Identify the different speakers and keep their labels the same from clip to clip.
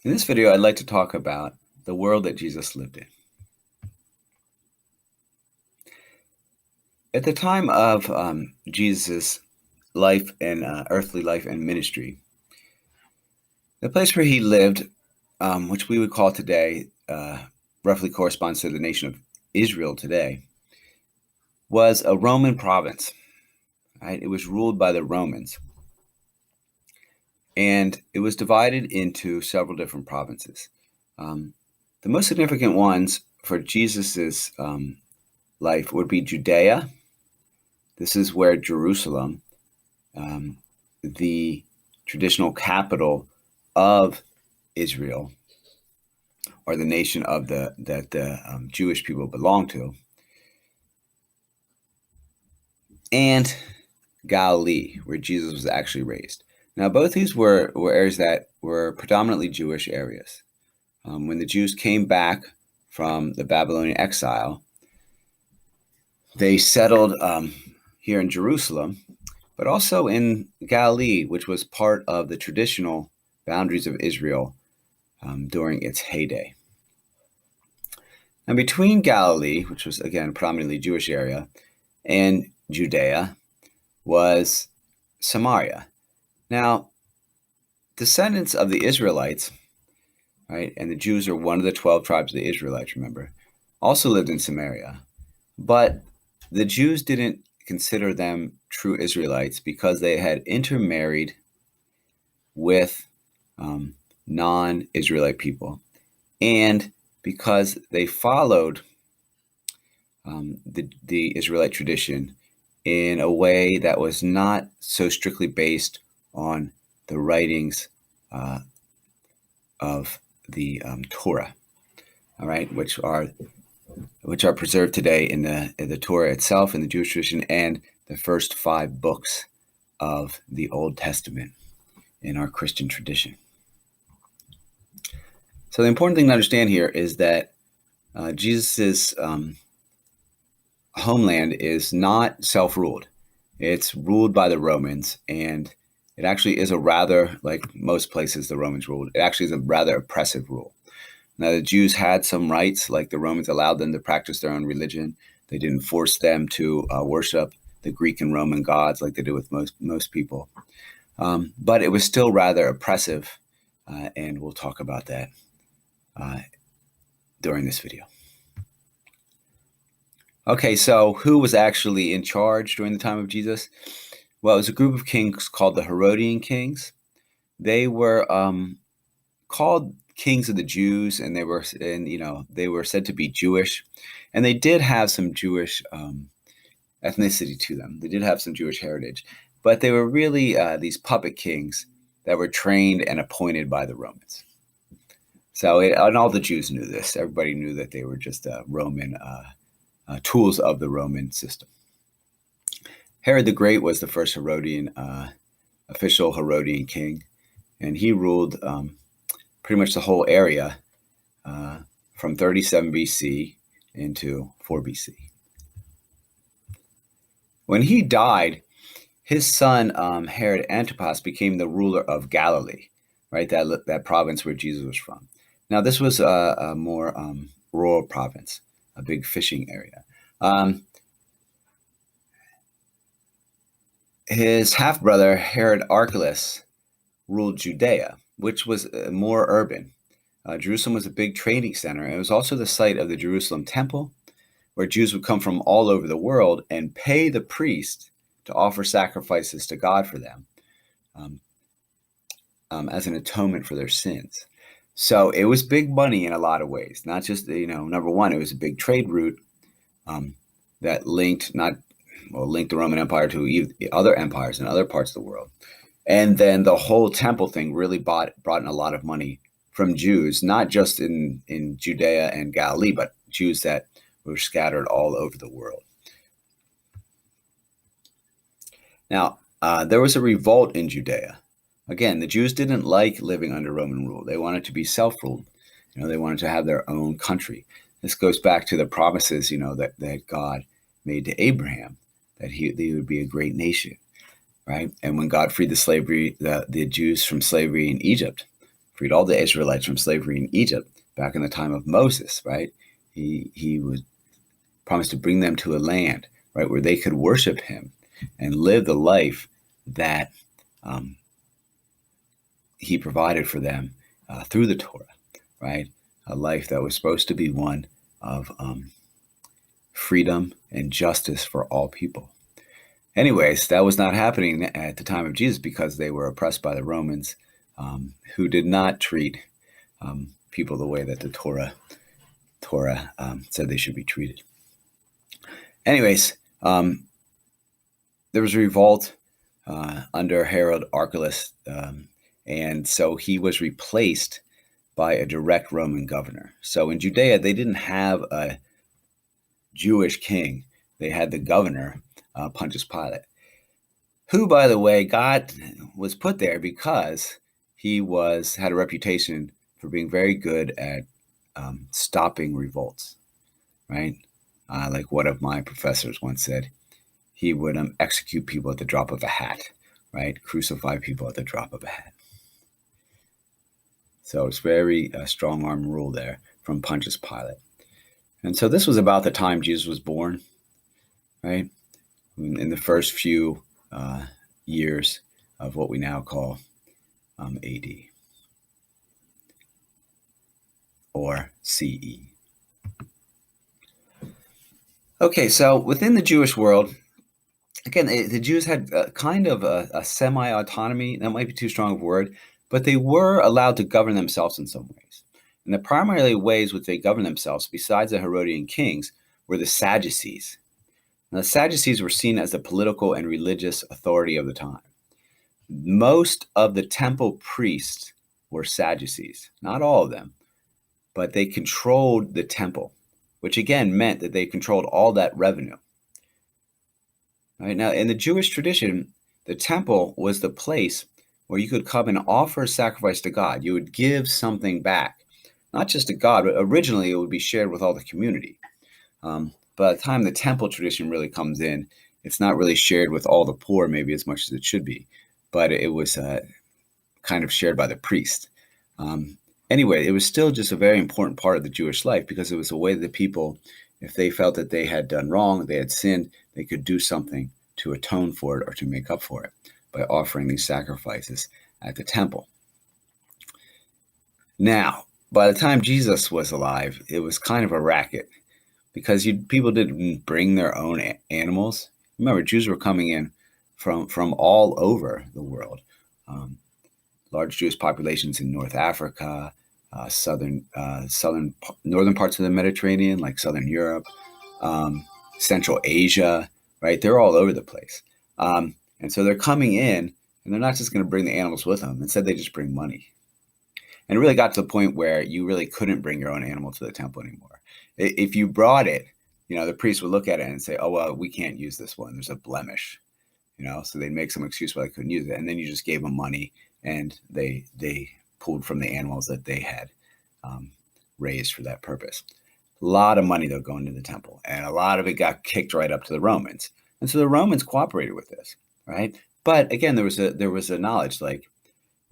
Speaker 1: In this video, I'd like to talk about the world that Jesus lived in. At the time of Jesus' life and earthly life and ministry, the place where he lived, which we would call today, roughly corresponds to the nation of Israel today, was a Roman province. Right? It was ruled by the Romans. And it was divided into several different provinces. The most significant ones for Jesus's life would be Judea. This is where Jerusalem, the traditional capital of Israel, or the nation of that the Jewish people belong to, and Galilee, where Jesus was actually raised. Now, both these were areas that were predominantly Jewish areas. When the Jews came back from the Babylonian exile, they settled here in Jerusalem, but also in Galilee, which was part of the traditional boundaries of Israel during its heyday. Now, between Galilee, which was, again, predominantly Jewish area, and Judea was Samaria. Now, descendants of the Israelites, right, and the Jews are one of the 12 tribes of the Israelites, remember, also lived in Samaria. But the Jews didn't consider them true Israelites because they had intermarried with non-Israelite people, and because they followed the Israelite tradition in a way that was not so strictly based on the writings of the Torah, all right, which are preserved today in the Torah itself, in the Jewish tradition, and the first 5 books of the Old Testament in our Christian tradition. So the important thing to understand here is that Jesus's homeland is not self-ruled. It's ruled by the Romans, and it actually is a rather, like most places the Romans ruled, it actually is a rather oppressive rule. Now, the Jews had some rights, like the Romans allowed them to practice their own religion. They didn't force them to worship the Greek and Roman gods like they do with most people. But it was still rather oppressive, and we'll talk about that during this video. Okay, so who was actually in charge during the time of Jesus? Well, it was a group of kings called the Herodian kings. They were called kings of the Jews, and they were said to be Jewish, and they did have some Jewish ethnicity to them. They did have some Jewish heritage, but they were really these puppet kings that were trained and appointed by the Romans. So, and all the Jews knew this. Everybody knew that they were just Roman tools of the Roman system. Herod the Great was the first Herodian official Herodian king, and he ruled pretty much the whole area from 37 BC into 4 BC. When he died, his son Herod Antipas became the ruler of Galilee, right? That province where Jesus was from. Now, this was a more rural province, a big fishing area. His half-brother, Herod Archelaus, ruled Judea, which was more urban. Jerusalem was a big trading center, and it was also the site of the Jerusalem temple, where Jews would come from all over the world and pay the priest to offer sacrifices to God for them as an atonement for their sins. So it was big money in a lot of ways. Not just, number one, it was a big trade route that linked the Roman Empire to other empires in other parts of the world. And then the whole temple thing really brought in a lot of money from Jews, not just in Judea and Galilee, but Jews that were scattered all over the world. Now, there was a revolt in Judea. Again, the Jews didn't like living under Roman rule. They wanted to be self-ruled. They wanted to have their own country. This goes back to the promises, that God made to Abraham, that they would be a great nation, right? And when God freed the Jews from slavery in Egypt freed all the Israelites from slavery in Egypt back in the time of Moses, right? He would promise to bring them to a land, right, where they could worship him and live the life that he provided for them through the Torah, right? A life that was supposed to be one of freedom and justice for all people. Anyways, that was not happening at the time of Jesus because they were oppressed by the Romans, who did not treat people the way that the Torah said they should be treated. Anyways, there was a revolt under Herod Archelaus, and so he was replaced by a direct Roman governor. So in Judea, they didn't have a Jewish king. They had the governor, Pontius Pilate, who, by the way, God was put there because he had a reputation for being very good at stopping revolts, right? Like one of my professors once said, he would execute people at the drop of a hat, right? Crucify people at the drop of a hat. So it's very strong-arm rule there from Pontius Pilate. And so this was about the time Jesus was born, right? In the first few years of what we now call AD or CE. Okay, so within the Jewish world, again, the Jews had kind of a semi-autonomy. That might be too strong of a word, but they were allowed to govern themselves in some ways. And the primary ways which they governed themselves, besides the Herodian kings, were the Sadducees. Now, the Sadducees were seen as the political and religious authority of the time. Most of the temple priests were Sadducees, not all of them, but they controlled the temple, which again meant that they controlled all that revenue. Right? Now, in the Jewish tradition, the temple was the place where you could come and offer a sacrifice to God. You would give something back, not just to God, but originally it would be shared with all the community. By the time the temple tradition really comes in, it's not really shared with all the poor, maybe as much as it should be, but it was kind of shared by the priest. Anyway, it was still just a very important part of the Jewish life because it was a way that people, if they felt that they had done wrong, they had sinned, they could do something to atone for it or to make up for it by offering these sacrifices at the temple. Now, by the time Jesus was alive, it was kind of a racket because people didn't bring their own animals. Remember, Jews were coming in from all over the world. Large Jewish populations in North Africa, northern parts of the Mediterranean, like Southern Europe, Central Asia, right? They're all over the place. And so they're coming in, and they're not just going to bring the animals with them. Instead, they just bring money. And it really got to the point where you really couldn't bring your own animal to the temple anymore. If you brought it, the priest would look at it and say, oh, well, we can't use this one. There's a blemish, so they'd make some excuse why they couldn't use it. And then you just gave them money, and they pulled from the animals that they had raised for that purpose. A lot of money, though, going to the temple, and a lot of it got kicked right up to the Romans. And so the Romans cooperated with this, right? But again, there was a knowledge like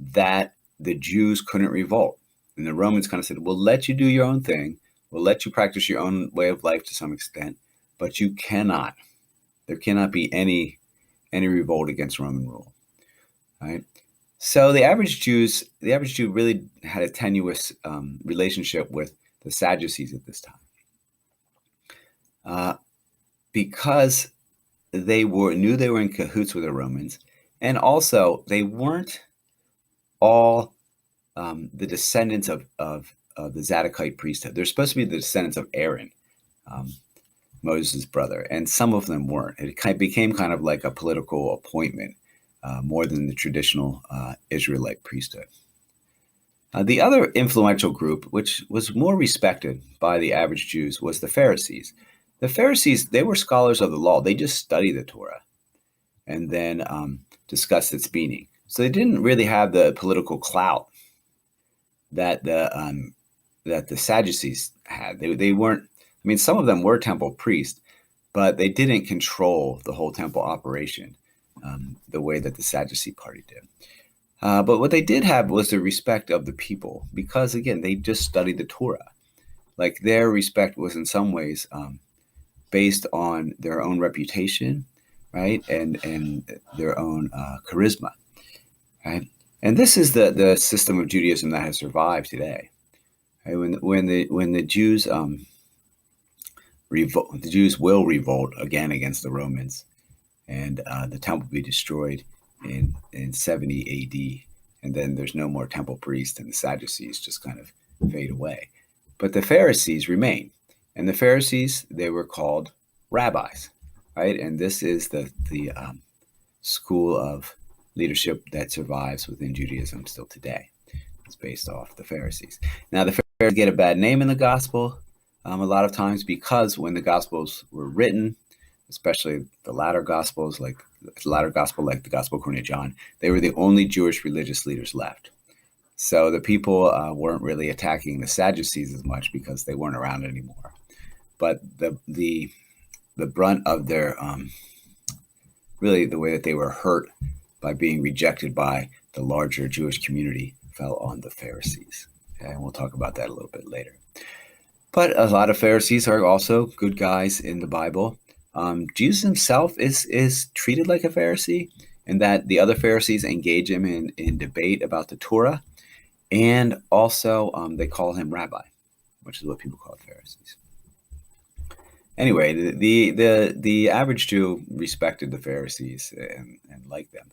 Speaker 1: that the Jews couldn't revolt. And the Romans kind of said, we'll let you do your own thing. We'll let you practice your own way of life to some extent, but there cannot be any revolt against Roman rule, right? So the average Jew really had a tenuous relationship with the Sadducees at this time, because they knew they were in cahoots with the Romans, and also they weren't all the descendants of the Zadokite priesthood. They're supposed to be the descendants of Aaron, Moses' brother, and some of them weren't. It became kind of like a political appointment more than the traditional Israelite priesthood. The other influential group, which was more respected by the average Jews, was the Pharisees. The Pharisees, they were scholars of the law. They just studied the Torah and then discussed its meaning. So they didn't really have the political clout that the Sadducees had. They weren't. I mean, some of them were temple priests, but they didn't control the whole temple operation the way that the Sadducee party did. But what they did have was the respect of the people, because again, they just studied the Torah. Like their respect was in some ways based on their own reputation, right, and their own charisma, right. And this is the system of Judaism that has survived today. Right? When the Jews revolt, the Jews will revolt again against the Romans, and the temple be destroyed in 70 A.D. And then there's no more temple priests, and the Sadducees just kind of fade away. But the Pharisees remain, and the Pharisees, they were called rabbis, right? And this is the school of leadership that survives within Judaism still today. It's based off the Pharisees. Now, the Pharisees get a bad name in the gospel a lot of times, because when the gospels were written, especially the latter gospels, like the latter gospel, like the Gospel according to John, they were the only Jewish religious leaders left. So the people weren't really attacking the Sadducees as much because they weren't around anymore. But the brunt of their really the way that they were hurt by being rejected by the larger Jewish community fell on the Pharisees. Okay? And we'll talk about that a little bit later. But a lot of Pharisees are also good guys in the Bible. Jesus himself is treated like a Pharisee, in that the other Pharisees engage him in debate about the Torah, and also they call him rabbi, which is what people call Pharisees. Anyway, the average Jew respected the Pharisees and liked them,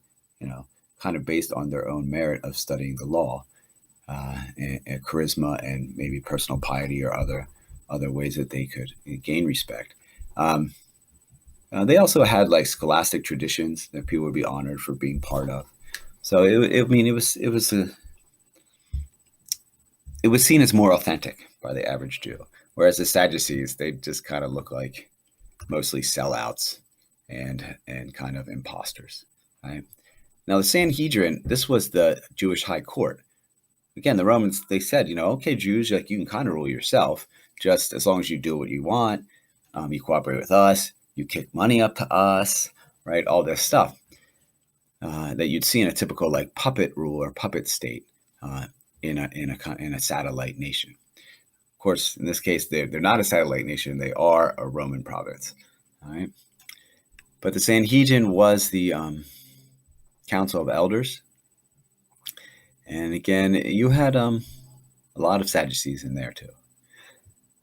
Speaker 1: kind of based on their own merit of studying the law, and charisma, and maybe personal piety, or other ways that they could gain respect. They also had like scholastic traditions that people would be honored for being part of. So it was seen as more authentic by the average Jew, whereas the Sadducees, they just kind of look like mostly sellouts and kind of imposters. Right? Now, the Sanhedrin, this was the Jewish high court. Again, the Romans, they said, okay, Jews, like, you can kind of rule yourself, just as long as you do what you want, you cooperate with us, you kick money up to us, right? All this stuff that you'd see in a typical like puppet rule or puppet state in a satellite nation. Of course, in this case, they're not a satellite nation; they are a Roman province. All right, but the Sanhedrin was the council of elders, and again, you had a lot of Sadducees in there too.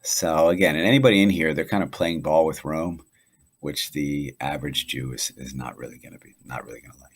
Speaker 1: So again, and anybody in here, they're kind of playing ball with Rome, which the average Jew is not really going to like.